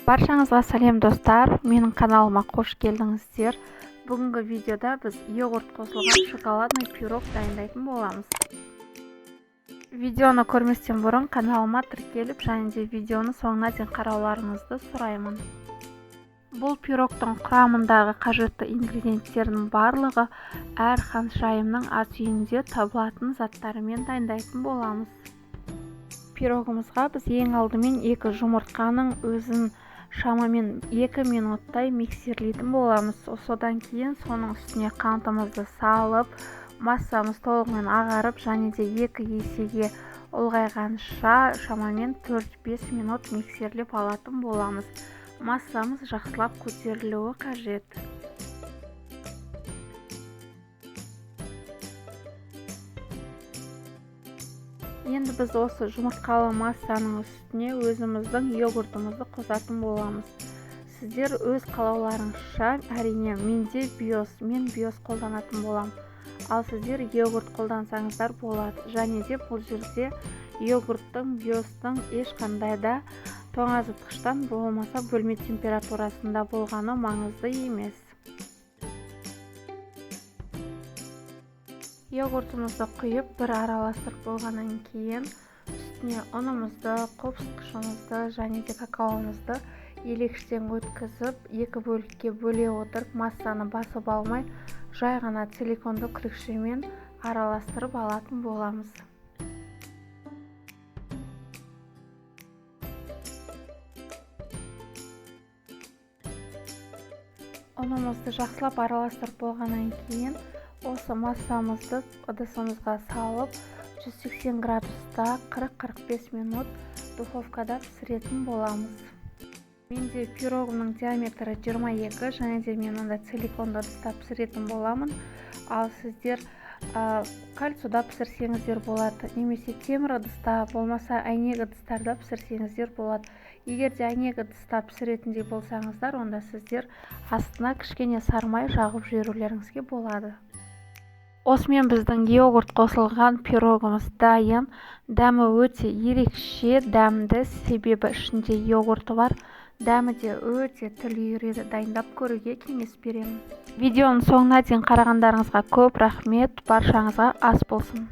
Баршаңызға сәлем достар, менің каналыма қош келдіңіздер. Бүгінгі видеода біз йогурт қосылған шоколадный пирог дайындайтын боламыз. Видеоны көрместен бұрын каналыма тіркеліп, және де видеоны соңына дейін қарауларыңызды сұраймын. Бұл пирогтың құрамындағы қажетті ингредиенттердің барлығы әр ханшайымның ас үйінде табылатын заттарымен дайындайтын боламыз. Пирогымызға біз ең алдымен 2 жұмыртқаның өзін шамамен 2 минуттай миксерлейтін боламыз. Содан кейін соның үстіне қантымызды салып, массамыз толығымен ағарып, және де 2 есеге ұлғайғанша шамамен 4-5 минут миксерлеп алатын боламыз. Массамыз жақсылап көтерілуі қажет. Енді біз осы жұмыртқалы массаның үстіне өзіміздің йогуртымызды қосатын боламыз. Сіздер өз қалауларыңызша, әрине мен биос қолданатын болам. Ал сіздер йогурт қолдансаңыздар болады. Және де бұл жерде йогурттың биостың ешқандай да тоңазытқыштан болмаса бөлме температурасында болғаны маңызды емес. Йогуртымызды құйып, бір араластырып болғаннан кейін үстіне ұнымызды, қопсытқышымызды және де какаомызды елегіштен өткізіп, 2 бөлікке бөле отырып, массаны басып алмай, жай ғана силиконды күрекшемен араластырып алатын боламыз. Ұнымызды жақсылап араластырып болғаннан кейін осы массамызды ыдысымызға салып, 180 градуста 40-45 минут духовкада пісіретін боламыз. Менде пирогымның диаметрі 22, және де мен онда силиконды ыдыста пісіретін боламын. Ал сіздер кальцуда пісірсеңіздер болады, немесе темір ыдыста, болмаса әйнек ыдыстарда пісірсеңіздер болады. Егер де әйнек ыдыста пісіретіндей болсаңыздар, онда сіздер астына кішкене сармай жағып жіберулеріңізге болады. Осымен біздің йогурт қосылған пирогымыз дайын. Дәмі өте ерекше, дәмді, себебі ішінде йогурты бар. Дәмі де өте тіл үйіреді. Дайындап көруге кеңес беремін. Видеоның соңына дейін қарағандарыңызға көп рахмет. Баршаңызға ас болсын.